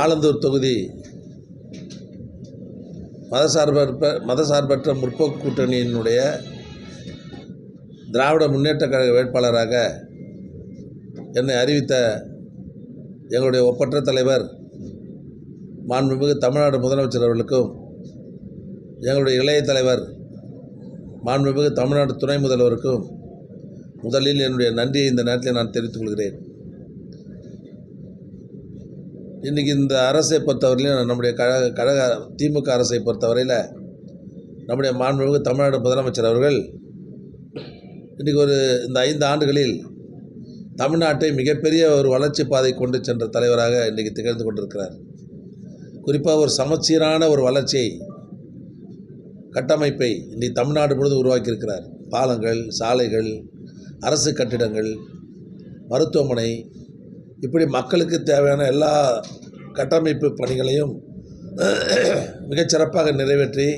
ஆலந்தூர் தொகுதி மதசார்பற்ற முற்போக்கு கூட்டணியினுடைய திராவிட முன்னேற்றக் கழக வேட்பாளராக என்னை அறிவித்த எங்களுடைய ஒப்பற்ற தலைவர் மாண்புமிகு தமிழ்நாடு முதலமைச்சர் அவர்களுக்கும், எங்களுடைய இளைய தலைவர் மாண்புமிகு தமிழ்நாடு துணை முதல்வருக்கும் முதலில் என்னுடைய நன்றியை இந்த நேரத்தில் நான் தெரிவித்துக் கொள்கிறேன். இன்றைக்கி இந்த அரசை பொறுத்தவரையிலும், நம்முடைய கழக திமுக அரசை பொறுத்தவரையில் நம்முடைய மாண்புமிகு தமிழ்நாடு முதலமைச்சர் அவர்கள் இன்றைக்கி இந்த 5 ஆண்டுகளில் தமிழ்நாட்டை மிகப்பெரிய ஒரு வளர்ச்சி பாதை கொண்டு சென்ற தலைவராக இன்றைக்கி திகழ்ந்து கொண்டிருக்கிறார். குறிப்பாக ஒரு சமச்சீரான ஒரு வளர்ச்சியை கட்டமைப்பை இன்றைக்கி தமிழ்நாடு முழுவதும் உருவாக்கியிருக்கிறார். பாலங்கள், சாலைகள், அரசு கட்டிடங்கள், மருத்துவமனை, இப்படி மக்களுக்கு தேவையான எல்லா கட்டமைப்பு பணிகளையும் மிகச்சிறப்பாக நிறைவேற்றி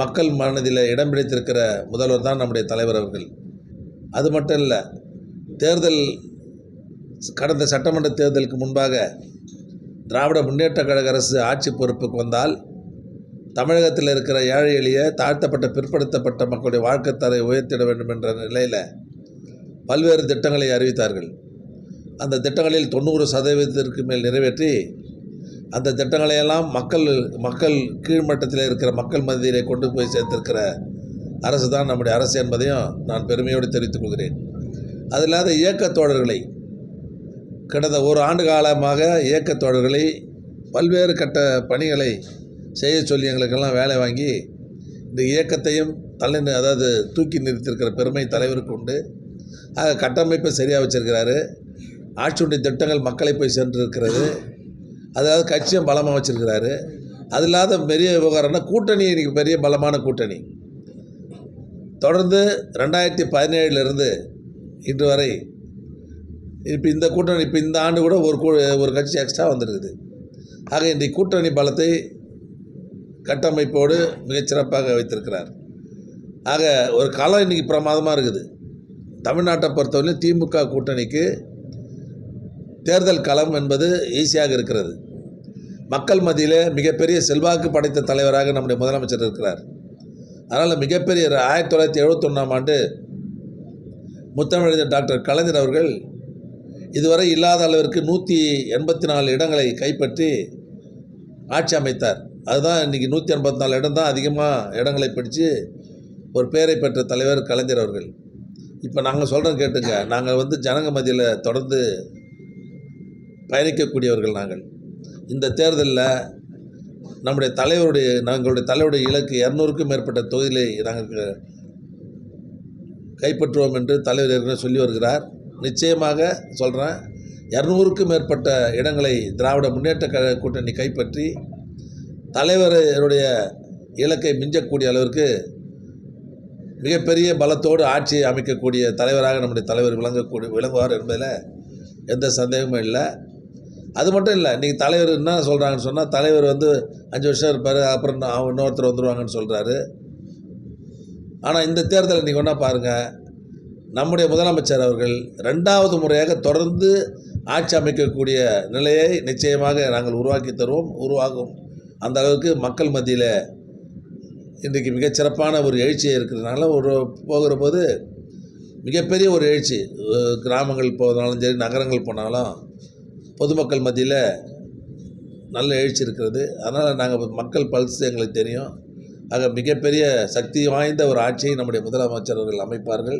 மக்கள் மனதில் இடம் பிடித்திருக்கிற முதல்வர் தான் நம்முடைய தலைவர் அவர்கள். அது மட்டும் இல்லை, கடந்த சட்டமன்ற தேர்தலுக்கு முன்பாக திராவிட முன்னேற்றக் கழக அரசு ஆட்சி பொறுப்புக்கு வந்தால் தமிழகத்தில் இருக்கிற ஏழை எளிய தாழ்த்தப்பட்ட பிற்படுத்தப்பட்ட மக்களுடைய வாழ்க்கை தரை உயர்த்திட வேண்டும் என்ற நிலையில் பல்வேறு திட்டங்களை அறிவித்தார்கள். அந்த திட்டங்களில் 90% மேல் நிறைவேற்றி அந்த திட்டங்களையெல்லாம் மக்கள் கீழ்மட்டத்தில் இருக்கிற மக்கள் மத்தியிலே கொண்டு போய் சேர்த்திருக்கிற அரசு தான் நம்முடைய அரசு என்பதையும் நான் பெருமையோடு தெரிவித்துக் கொள்கிறேன். அது இல்லாத இயக்கத் தோழர்களை, கடந்த 1 ஆண்டு காலமாக இயக்கத் தோழர்களை பல்வேறு கட்ட பணிகளை செய்ய சொல்லி எங்களுக்கெல்லாம் வேலை வாங்கி இந்த இயக்கத்தையும் தூக்கி நிறுத்தியிருக்கிற பெருமை தலைவருக்கு உண்டு. ஆக கட்டமைப்பை சரியாக வச்சுருக்கிறாரு. ஆட்சியுடைய திட்டங்கள் மக்களை போய் சென்றிருக்கிறது. அதாவது கட்சியும் பலமாக வச்சுருக்கிறாரு. அது இல்லாத பெரிய விவகாரம்னா கூட்டணி, இன்றைக்கி பெரிய பலமான கூட்டணி. தொடர்ந்து 2017 இன்று வரை இப்போ இந்த கூட்டணி, இப்போ இந்த ஆண்டு கூட ஒரு கட்சி எக்ஸ்ட்ரா வந்துருக்குது. ஆக இன்றைக்கு கூட்டணி பலத்தை கட்டமைப்போடு மிகச்சிறப்பாக வைத்திருக்கிறார். ஆக ஒரு களம் இன்றைக்கி பிரமாதமாக இருக்குது. தமிழ்நாட்டை பொறுத்தவரையிலும் திமுக கூட்டணிக்கு தேர்தல் களம் என்பது ஈஸியாக இருக்கிறது. மக்கள் மத்தியில் மிகப்பெரிய செல்வாக்கு படைத்த தலைவராக நம்முடைய முதலமைச்சர் இருக்கிறார். அதனால் மிகப்பெரிய 1971ஆம் ஆண்டு முத்தமிழறிஞர் டாக்டர் கலைஞர் அவர்கள் இதுவரை இல்லாத அளவிற்கு 184 இடங்களை கைப்பற்றி ஆட்சி அமைத்தார். அதுதான் இன்றைக்கி 184 இடம் தான் அதிகமாக இடங்களை பிடிச்சு ஒரு பெயரை பெற்ற தலைவர் கலைஞர் அவர்கள். இப்போ நாங்கள் சொல்கிறோம் கேட்டுங்க, நாங்கள் ஜனங்க மத்தியில் தொடர்ந்து பயணிக்கக்கூடியவர்கள். நாங்கள் இந்த தேர்தலில் நம்முடைய தலைவருடைய இலக்கு 200க்கும் மேற்பட்ட தொகுதிகளை நாங்கள் கைப்பற்றுவோம் என்று தலைவர் ஏற்கனவே சொல்லி வருகிறார். நிச்சயமாக சொல்கிறேன், 200க்கும் மேற்பட்ட இடங்களை திராவிட முன்னேற்ற கழக கூட்டணி கைப்பற்றி தலைவருடைய இலக்கை மிஞ்சக்கூடிய அளவிற்கு மிகப்பெரிய பலத்தோடு ஆட்சி அமைக்கக்கூடிய தலைவராக நம்முடைய தலைவர் விளங்குவார் என்பதில் எந்த சந்தேகமும் இல்லை. அது மட்டும் இல்லை, இன்றைக்கி தலைவர் என்ன சொல்கிறாங்கன்னு சொன்னால், தலைவர் 5 வருஷம் இருப்பார், அப்புறம் இன்னொருத்தர் வந்துடுவாங்கன்னு சொல்கிறாரு. ஆனால் இந்த தேர்தல் இன்றைக்கி ஒன்றா பாருங்கள், நம்முடைய முதலமைச்சர் அவர்கள் 2வது முறையாக தொடர்ந்து ஆட்சி அமைக்கக்கூடிய நிலையை நிச்சயமாக நாங்கள் உருவாக்கி தருவோம், உருவாகும். அந்த அளவுக்கு மக்கள் மத்தியில் இன்றைக்கு மிகச்சிறப்பான ஒரு எழுச்சியை இருக்கிறதுனால போகிற போது மிகப்பெரிய ஒரு எழுச்சி. கிராமங்கள் போனாலும் சரி, நகரங்கள் போனாலும் பொதுமக்கள் மத்தியில் நல்ல எழுச்சி இருக்கிறது. அதனால் நாங்கள் மக்கள் பல்ஸ் எங்களுக்கு தெரியும். ஆக மிகப்பெரிய சக்தி வாய்ந்த ஒரு ஆட்சியை நம்முடைய முதலமைச்சர் அவர்கள் அமைப்பார்கள்.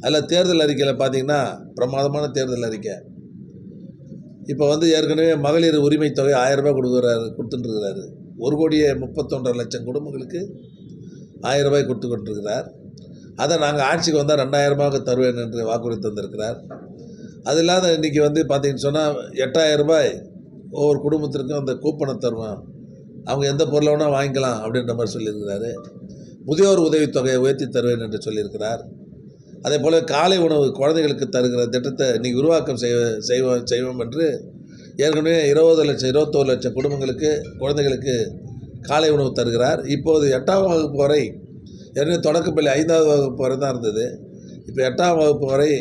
அதில் தேர்தல் அறிக்கையில் பார்த்திங்கன்னா பிரமாதமான தேர்தல் அறிக்கை. இப்போ ஏற்கனவே மகளிர் உரிமை தொகை 1000 ரூபாய் கொடுத்துட்டுருக்கிறாரு. 1,31,00,000 குடும்பங்களுக்கு 1000 ரூபாய் கொடுத்து கொண்டிருக்கிறார். அதை நாங்கள் ஆட்சிக்கு வந்தால் 2000 ரூபாய்க்கு தருவேன் என்று வாக்குறுதி தந்திருக்கிறார். அது இல்லாத இன்றைக்கி பார்த்தீங்கன்னு சொன்னால் 8000 ரூபாய் ஒவ்வொரு குடும்பத்திற்கும் அந்த கூப்பனை தருவோம், அவங்க எந்த பொருளை வேணால் வாங்கிக்கலாம் அப்படின்ற மாதிரி சொல்லியிருக்கிறாரு. முதியோர் உதவித்தொகையை உயர்த்தி தருவேன் என்று சொல்லியிருக்கிறார். அதே போல் காலை உணவு குழந்தைகளுக்கு தருகிற திட்டத்தை இன்றைக்கி உருவாக்கம் செய்வோம் என்று ஏற்கனவே 21 லட்சம் குழந்தைகளுக்கு காலை உணவு தருகிறார். இப்போது 8ஆம் வகுப்பு வரை, ஏற்கனவே தொடக்கப்பள்ளி 5வது வகுப்பு வரை தான் இருந்தது, இப்போ 8ஆம் வகுப்பு வரை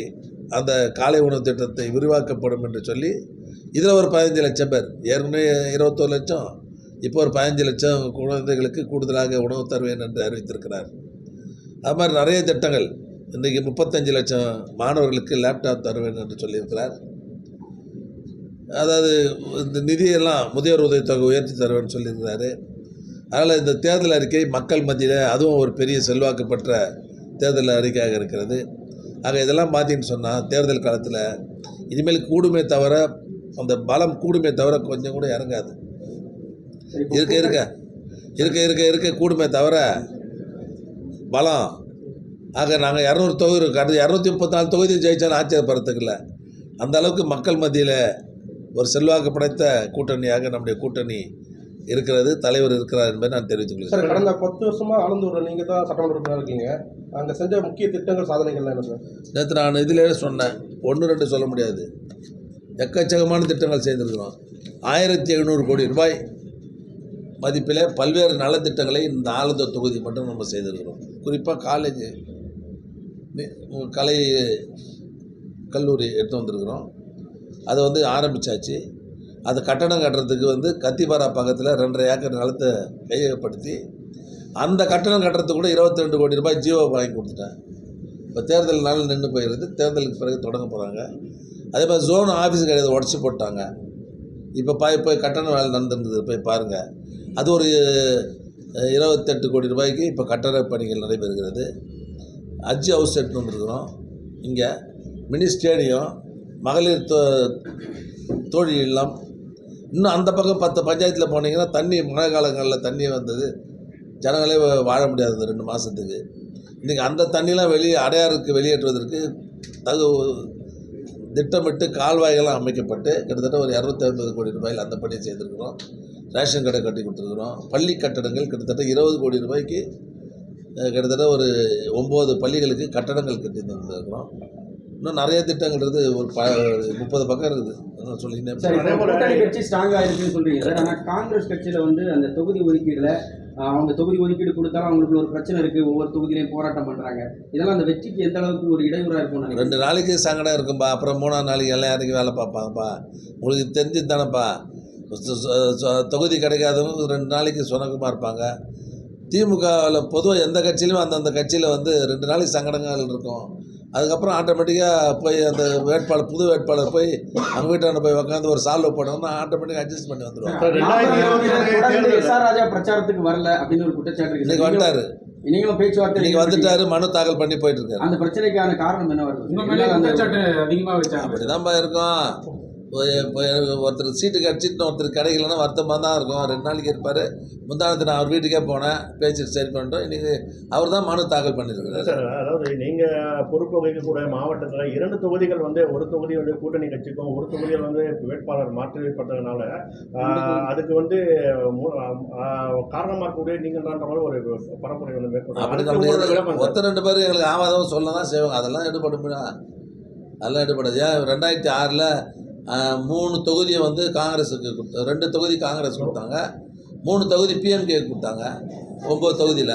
அந்த காலை உணவு திட்டத்தை விரிவாக்கப்படும் என்று சொல்லி இதில் ஒரு 15 லட்சம் பேர், ஏற்கனவே 21 லட்சம், இப்போ ஒரு 15 லட்சம் குழந்தைகளுக்கு கூடுதலாக உணவு தருவேன் என்று அறிவித்திருக்கிறார். அது மாதிரி நிறைய திட்டங்கள். இன்றைக்கி 35 லட்சம் மாணவர்களுக்கு லேப்டாப் தருவேன் என்று சொல்லியிருக்கிறார். அதாவது இந்த நிதியெல்லாம் முதியோர் உதவித்தொகை உயர்த்தி தருவேன்னு சொல்லியிருக்கிறாரு. அதனால் இந்த தேர்தல் அறிக்கை மக்கள் மத்தியில் அதுவும் ஒரு பெரிய செல்வாக்கு பெற்ற தேர்தல் அறிக்கையாக இருக்கிறது. ஆக இதெல்லாம் பார்த்தீங்கன்னு சொன்னால் தேர்தல் காலத்தில் இனிமேல் கூடுமே தவிர, அந்த பலம் கூடுமே தவிர கொஞ்சம் கூட இறங்காது. இருக்க கூடுமே தவிர பலம். ஆக நாங்கள் 200 தொகுதி இருக்குது, 234 தொகுதி ஜெயித்தாலும் ஆச்சரியப்படுறதுக்கு இல்லை. அந்த அளவுக்கு மக்கள் மத்தியில் ஒரு செல்வாக்கு படைத்த கூட்டணியாக நம்முடைய கூட்டணி இருக்கிறது, தலைவர் இருக்கிறார் என்பதை நான் தெரிவித்துக் கொள்கிறேன். சார், கடந்த 10 வருஷமாக ஆலந்தூரில் நீங்கள் தான் சட்டமன்ற உறுப்பினராக இருக்கீங்க. அங்கே செஞ்ச முக்கிய திட்டங்கள், சாதனைகள்லாம் என்ன சார்? நேற்று நான் இதிலே சொன்னேன், 1-2 சொல்ல முடியாது, எக்கச்சக்கமான திட்டங்கள் செய்திருக்கிறோம். 1700 கோடி ரூபாய் மதிப்பில் பல்வேறு நலத்திட்டங்களை இந்த ஆலந்தூர் தொகுதி மட்டும் நம்ம செய்திருக்கிறோம். குறிப்பாக காலேஜ், கலை கல்லூரி எடுத்து வந்திருக்கிறோம். அதை வந்து ஆரம்பித்தாச்சு. அது கட்டணம் கட்டுறதுக்கு கத்திபாரா பக்கத்தில் 2.5 ஏக்கர் நிலத்தை கையகப்படுத்தி அந்த கட்டணம் கட்டுறதுக்கு கூட 22 கோடி ரூபாய் ஜீவோ வாங்கி கொடுத்துட்டேன். இப்போ தேர்தல் நாள் நின்று போயிடுது, தேர்தலுக்கு பிறகு தொடங்க போகிறாங்க. அதே மாதிரி ஜோன் ஆஃபீஸ் கிடையாது, உடச்சி போட்டாங்க. இப்போ கட்டண வேலை நடந்துருந்தது, போய் பாருங்கள். அது ஒரு 28 கோடி ரூபாய்க்கு இப்போ கட்டட பணிகள் நடைபெறுகிறது. ஹஜ் ஹவுஸ் செட் வந்துருக்குறோம். இங்கே மினி ஸ்டேடியம், மகளிர் தோழி இல்லம். இன்னும் அந்த பக்கம் 10 பஞ்சாயத்தில் போனீங்கன்னா தண்ணி, மழை காலங்களில் தண்ணி வந்தது, ஜனங்களே வாழ முடியாது 2 மாதத்துக்கு. இன்றைக்கி அந்த தண்ணிலாம் அடையாறுக்கு வெளியேற்றுவதற்கு திட்டமிட்டு கால்வாய்கள்லாம் அமைக்கப்பட்டு கிட்டத்தட்ட ஒரு 250 கோடி ரூபாயில் அந்த பணியை செய்திருக்கிறோம். ரேஷன் கடை கட்டி கொடுத்துருக்குறோம். பள்ளி கட்டடங்கள் கிட்டத்தட்ட 20 கோடி ரூபாய்க்கு கிட்டத்தட்ட ஒரு 9 பள்ளிகளுக்கு கட்டடங்கள் கட்டி தந்துருக்கிறோம். இன்னும் நிறைய திட்டங்கள் இருக்குது, ஒரு 30 பக்கம் இருக்குது. கூட்டணி கட்சி ஸ்ட்ராங்காக இருக்குன்னு சொல்கிறீங்க சார். ஆனால் காங்கிரஸ் கட்சியில் அந்த தொகுதி ஒதுக்கீடில் அவங்க தொகுதி ஒதுக்கீடு கொடுத்தாலும் அவங்களுக்கு ஒரு பிரச்சனை இருக்குது, ஒவ்வொரு தொகுதியிலையும் போராட்டம் பண்ணுறாங்க. இதெல்லாம் அந்த வெற்றிக்கு எந்த அளவுக்கு ஒரு இடையூறாக இருக்கும்? 2 நாளைக்கு சங்கடம் இருக்கும்பா, அப்புறம் 3ஆம் நாளைக்கு எல்லாம் இறங்கி வேலை பார்ப்பாங்கப்பா. உங்களுக்கு தெரிஞ்சு தானேப்பா, தொகுதி கிடைக்காதவங்க 2 நாளைக்கு சுணக்கமாக இருப்பாங்க. திமுகவில் பொதுவாக எந்த கட்சியிலும் அந்தந்த கட்சியில் 2 நாளைக்கு சங்கடங்கள் இருக்கும். அதுக்கப்புறம் ஆட்டோமேட்டிக்காக போய் அந்த வேட்பாளர், புது வேட்பாளர் போய் அவங்க வீட்டாண்ட போய் உட்காந்து ஒரு சால்வ் போட்டோம்னா ஆட்டோமேட்டிக்காக அட்ஜஸ்ட் பண்ணி வந்துடுவாங்க. எஸ்ஆர் ராஜா பிரச்சாரத்துக்கு வரல அப்படின்னு ஒரு குற்றச்சாட்டு இன்னைக்கு வந்துட்டாரு, நீங்களும் பேச்சுவார்த்தை இன்னைக்கு வந்துட்டாரு, மனு தாக்கல் பண்ணி போயிட்டு இருக்காரு. அந்த பிரச்சனைக்கான காரணம் என்ன வருது? அப்படிதான்ப்பா இருக்கும். இப்போ ஒருத்தருக்கு சீட்டு கிடச்சிட்டு ஒருத்தருக்கு கிடைக்கலன்னா வருத்தமாக தான் இருக்கும். 2 நாளைக்கு இருப்பார். முந்தானத்து நான் அவர் வீட்டுக்கே போனேன், பேச்சுட்டு சரி பண்ணிட்டோம். இன்றைக்கி அவர் தான் மனு தாக்கல் பண்ணியிருக்கிறார். சார், அதாவது நீங்கள் பொறுப்பு வகிக்கக்கூடிய மாவட்டத்தில் 2 தொகுதிகள் ஒரு தொகுதி கூட்டணி கட்சிக்கும், ஒரு தொகுதியில் வேட்பாளர் மாற்றப்பட்டதுனால அதுக்கு காரணமாக இருக்கக்கூடிய நீங்கள்ன்ற மாதிரி ஒரு பரப்புரை மேற்கொண்டு அப்படி ஒருத்தர் 2 பேர் எங்களுக்கு ஆவாதம் சொல்ல தான் செய்வாங்க. அதெல்லாம் எடுபடுமா? அதெல்லாம் எடுபடாது. ஏன் 2006 3 தொகுதியை காங்கிரஸுக்கு கொடுத்தாங்க, 2 தொகுதி காங்கிரஸ் கொடுத்தாங்க, 3 தொகுதி பிஎம்கே கொடுத்தாங்க, 9 தொகுதியில்.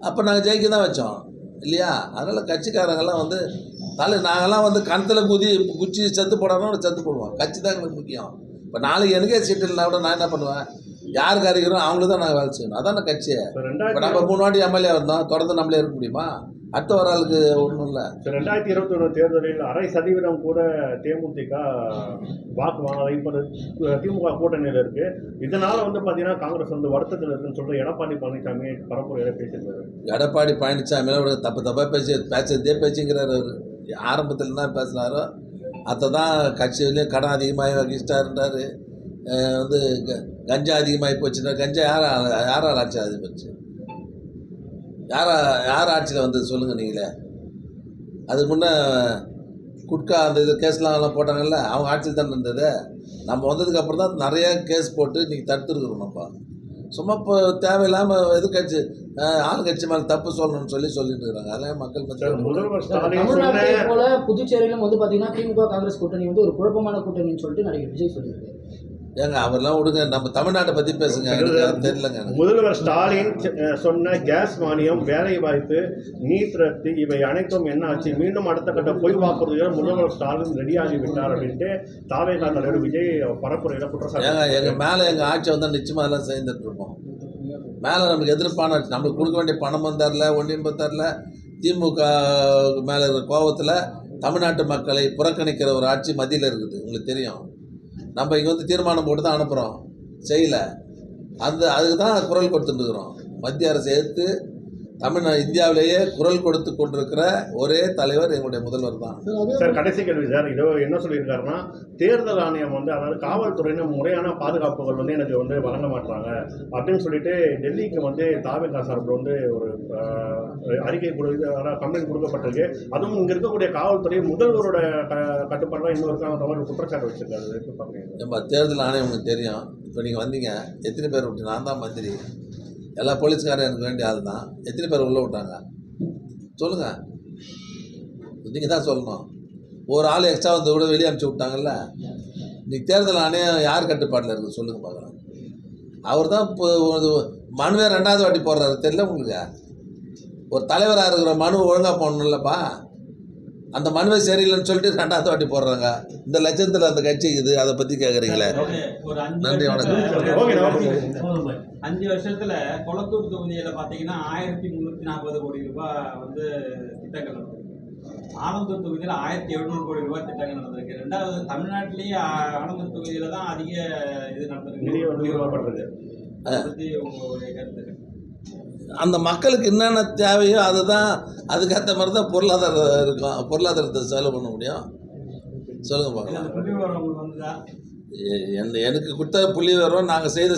அப்போ நாங்கள் ஜெயிக்க தான் வச்சோம் இல்லையா? அதனால் கட்சிக்காரங்கெல்லாம் நாங்கள்லாம் கணத்தில் குச்சி செத்து போடணும், செத்து போடுவோம். கட்சி தான் எங்களுக்கு முக்கியம். இப்போ நாளைக்கு எனக்கே சீட்டு இல்லைனா கூட நான் என்ன பண்ணுவேன்? யாருக்கு அறிகிறோம் அவங்களுக்கு தான் நாங்கள் வேலை செய்யணும். அதான் கட்சி. இப்போ நம்ம 3 வாட்டி எம்எல்ஏ இருந்தோம், தொடர்ந்து நம்மளே இருக்க முடியுமா? அடுத்த ஒரு ஆளுக்கு ஒன்றும் இல்லை. 2021 தேர்தலில் 0.5% கூட தேமுதிக வாக்கு வாங்க இப்போ திமுக கூட்டணியில் இருக்குது. இதனால் பார்த்தீங்கன்னா காங்கிரஸ் வருத்தத்தில் இருக்குன்னு சொல்கிற எடப்பாடி பழனிசாமி பரப்புரையில் பேசியிருக்காரு. எடப்பாடி பழனிசாமியோட தப்பாக பேசுறதே பேச்சுங்கிறார். அவர் ஆரம்பத்தில் என்ன பேசினாரோ அதை தான் கட்சியிலேயே கடன் அதிகமாக வகிச்சிட்டாருன்றார். கஞ்சா அதிகமாகி போச்சுன்னா, கஞ்சா யாரால் ஆட்சி அதிகமாச்சு? யார் ஆட்சியில் சொல்லுங்கள் நீங்களே. அதுக்கு முன்னே குட்கா அந்த கேஸ்லாம் போட்டாங்கல்ல, அவங்க ஆட்சியில் தான் இருந்தது. நம்ம வந்ததுக்கப்புறம் தான் நிறைய கேஸ் போட்டு இன்றைக்கி தடுத்துருக்குறோம். நம்ம சும்மா இப்போ தேவையில்லாமல் எதிர்கட்சி ஆளுங்கட்சி மேலே தப்பு சொல்லணும்னு சொல்லிட்டு இருக்காங்க. அதெல்லாம் மக்கள் தமிழ்நாட்டை போல புதுச்சேரியிலும் பார்த்தீங்கன்னா திமுக காங்கிரஸ் கூட்டணி ஒரு குழப்பமான கூட்டணின்னு சொல்லிட்டு நடிகர் விஜய் சொல்லியிருக்காரு. ஏங்க அவரெல்லாம் விடுங்க, நம்ம தமிழ்நாட்டை பற்றி பேசுங்க. எனக்கு அது தெரியலங்க எனக்கு. முதல்வர் ஸ்டாலின் சொன்ன கேஸ் மானியம், வேலை வாய்ப்பு, நீட் ரத்து இவை அனைத்தும் என்ன ஆச்சு? மீண்டும் அடுத்த கட்ட பொய் வாக்குறுதிகள் முதல்வர் ஸ்டாலின் ரெடியாகி விட்டார் அப்படின்ட்டு தாவேகா தலைவர் விஜய் பரப்புரையில் குற்றச்சாட்டு. ஏங்க எங்கள் மேலே எங்கள் ஆட்சி வந்தால் நிச்சயமாக எல்லாம் சேர்ந்துட்டு இருப்போம். மேலே நம்மளுக்கு எதிர்ப்பான நம்மளுக்கு கொடுக்க வேண்டிய பணமும் தரல, ஒன்றியும் தரல. திமுக மேலே இருக்கிற கோபத்தில் தமிழ்நாட்டு மக்களை புறக்கணிக்கிற ஒரு ஆட்சி மத்தியில் இருக்குது, உங்களுக்கு தெரியும். நம்ம இங்கே வந்து தீர்மானம் போட்டு தான் அனுப்புகிறோம், செய்யலை. அதுக்கு தான் குரல் கொடுத்துட்டுருக்குறோம். மத்திய அரசு எதிர்த்து இந்தியாவிலேயே குரல் கொடுத்து கொண்டிருக்கிற ஒரே தலைவர் எங்களுடைய முதல்வர் தான். சார் கடைசி கேள்வி சார், இதோ என்ன சொல்லியிருக்காருன்னா, தேர்தல் ஆணையம் வந்து அதாவது காவல்துறையினர் முறையான பாதுகாப்புகள் வந்து எனக்கு வந்து வழங்க மாட்டாங்க அப்படின்னு சொல்லிட்டு டெல்லிக்கு வந்து தாவேகா சார்பில் வந்து ஒரு அறிக்கை கம்ப்ளைண்ட் கொடுக்கப்பட்டிருக்கு. அதுவும் இங்கே இருக்கக்கூடிய காவல்துறை முதல்வரோட கட்டுப்பாடு தான் இன்னொரு ஒரு குற்றச்சாட்டு வச்சிருக்காரு. நம்ம தேர்தல் ஆணையம் உங்களுக்கு தெரியும். இப்போ நீங்கள் வந்தீங்க, எத்தனை பேர் விட்டு? நான் தான் மந்திரி, எல்லா போலீஸ்காரும் எனக்கு வேண்டிய ஆள் தான். எத்தனை பேர் உள்ளே விட்டாங்க சொல்லுங்கள், நீங்கள் தான் சொல்லணும். ஒரு ஆள் எக்ஸ்ட்ரா வந்து கூட வெளியே அனுப்பிச்சி விட்டாங்கல்ல. இன்றைக்கி தேர்தல் ஆணையம் யார் கட்டுப்பாட்டில் இருக்குது சொல்லுங்கள் பார்க்கலாம். அவர் தான் இப்போ மனுவே 2வது வாட்டி போடுறாரு, தெரியல உங்களுக்கு? ஒரு தலைவராக இருக்கிற மனு ஒழுங்காக போடணும்லப்பா. அந்த மனுவை சரியில்லைன்னு சொல்லிட்டு 2வது வாட்டி போடுறாங்க. இந்த லட்சத்தில் அந்த கட்சி இது, அதை பற்றி கேட்குறீங்களே. நன்றி, வணக்கம். 5 வருஷத்துல கொளத்தூர் தொகுதியில பாத்தீங்கன்னா 1340 கோடி ரூபாய் வந்து திட்டங்கள் நடந்திருக்கு. ஆலந்தூர் தொகுதியில 1700 கோடி ரூபாய் திட்டங்கள் நடந்திருக்கு. 2வது தமிழ்நாட்டிலேயே ஆலந்தூர் தொகுதியில தான் அதிக இது நடந்திருக்கு. அதை பத்தி உங்களுடைய கருத்து? அந்த மக்களுக்கு என்னென்ன தேவையோ அதுதான், அதுக்கேற்ற மாதிரி தான் பொருளாதாரம் இருக்கும். பொருளாதாரத்தை செலவு பண்ண முடியும். சொல்லுங்கள் பார்க்கலாம். எனக்கு கொடுத்த புள்ளி விவரம் நாங்கள் செய்த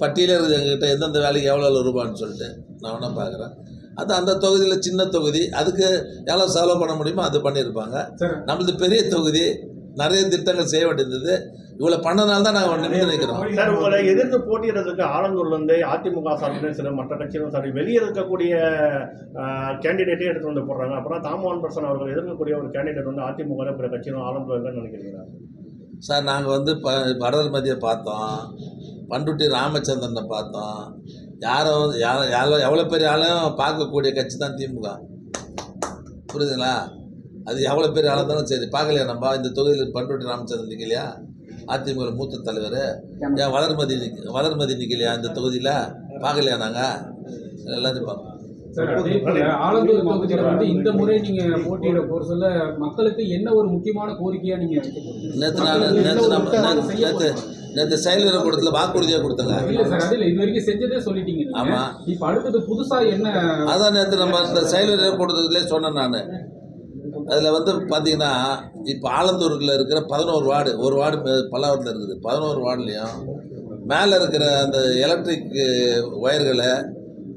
பட்டியலே இருக்குது எங்ககிட்ட, எந்தெந்த வேலைக்கு எவ்வளோ ரூபான்னு சொல்லிட்டு நான் வேணால் பார்க்குறேன். அது அந்த தொகுதியில் சின்ன தொகுதி, அதுக்கு எவ்வளோ செலவு பண்ண முடியுமோ அது பண்ணியிருப்பாங்க. நம்மளது பெரிய தொகுதி, நிறைய திட்டங்கள் செய்ய வேண்டியிருந்தது. இவ்வளோ பண்ணனால தான் நாங்கள் நிமிர்ந்து நிற்கிறோம். சார், உங்களை எதிர்த்து போட்டியிடுறதுக்கு ஆலந்தூர்லேருந்து அதிமுக சார்பிலும் சில மற்ற கட்சிகளும் சார் வெளியே இருக்கக்கூடிய கேண்டிடேட்டே எடுத்து வந்து போடுறாங்க. அப்புறம் தாமோன் பர்சன் அவர்கள் எதிர்க்கக்கூடிய ஒரு கேண்டிடேட் வந்து அதிமுக பிற கட்சிகளும் ஆலந்தூர் தான் நினைக்கிறீங்களா? சார், நாங்கள் வந்து வடர்மதியை பார்த்தோம், பண்ருட்டி ராமச்சந்திரனை பார்த்தோம். யாரோ எவ்வளோ பெரிய ஆளும் பார்க்கக்கூடிய கட்சி தான் திமுக, புரியுதுங்களா? அது எவ்வளோ பெரிய ஆளாக இருந்தாலும் சரி, பார்க்கலையா? நம்ம இந்த தொகுதியில் பண்ருட்டி ராமச்சந்திரன் நிற்கலையா? அதிமுக மூத்த தலைவர். ஏன் வளர்மதி நிற்கலையா இந்த தொகுதியில்? பார்க்கலையா? நாங்கள் எல்லாத்தையும் பார்ப்போம். ஆலந்தூர் தொகுதியில் வந்து இந்த முறை நீங்க போட்டியிட போற சொல்ல மக்களுக்கு என்ன ஒரு முக்கியமான கோரிக்கையா நீங்க நேற்று செயலர் கூடத்தில் வாக்குறுதியாக கொடுத்தாங்க. இல்ல சார், அதில் இது வரைக்கும் செஞ்சதே சொல்லிட்டீங்க. ஆமா, இப்போ அடுத்தது புதுசா என்ன? அதான் நேற்று நம்ம இந்த செயலர் கூடத்துலேயே சொன்னேன் நான். அதில் வந்து பார்த்தீங்கன்னா இப்போ ஆலந்தூரில் இருக்கிற 11 வார்டு, ஒரு வார்டு பல்லாவரத்தில் இருக்குது. 11 வார்டுலேயும் மேலே இருக்கிற அந்த எலக்ட்ரிக் ஒயர்களை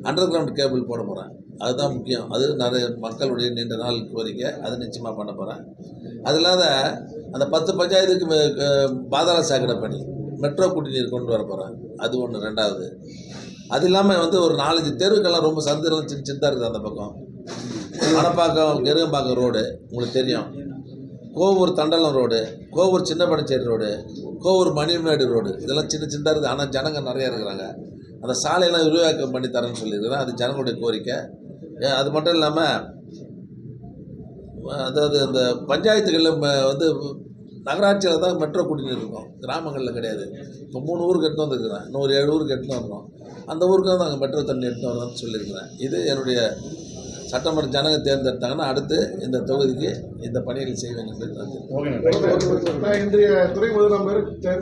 அண்டர் கிரவுண்ட் கேபிள் போட போகிறேன். அதுதான் முக்கியம். அது நிறைய மக்களுடைய நீண்ட நாள் கோரிக்கை, அது நிச்சயமாக பண்ண போகிறேன். அது இல்லாத அந்த 10 பஞ்சாயத்துக்கு பாதாள சாக்கடை பணி, மெட்ரோ குடிநீர் கொண்டு வர போகிறேன். அது ஒன்று. 2வது அது இல்லாமல் வந்து ஒரு 4-5 தெருக்கெல்லாம் ரொம்ப சந்தெல்லாம் சின்னதாக இருக்குது. அந்த பக்கம் மணப்பாக்கம் கெருகம்பாக்கம் ரோடு உங்களுக்கு தெரியும், Kovur Thandalam road, Kovur Chinnapadacheri road, Kovur Manimedu road, இதெல்லாம் சின்னதாக இருக்குது. ஆனால் ஜனங்க நிறையா இருக்கிறாங்க. அந்த சாலையெல்லாம் விரிவாக்கம் பண்ணி தரேன்னு சொல்லியிருக்கிறேன். அது ஜனங்களுடைய கோரிக்கை. அது மட்டும் இல்லாமல் அதாவது அந்த பஞ்சாயத்துகளில் வந்து நகராட்சியில் தான் மெட்ரோ குடிநீர் இருக்கும், கிராமங்களில் கிடையாது. இப்போ 3 ஊருக்கு எடுத்து வந்துருக்குறேன், இன்னும் ஒரு 7 ஊருக்கு எடுத்து வரணும். அந்த ஊருக்கு தான் நாங்கள் மெட்ரோ தண்ணி எடுத்து வரணும்னு சொல்லியிருக்கிறேன். இது என்னுடைய சட்டமன்ற ஜனங்க தேர்ந்தெடுத்தாங்கன்னா அடுத்து இந்த தொகுதிக்கு இந்த பணிகளை செய்வேன் என்பது. இன்றைய துறை முதலமைச்சர்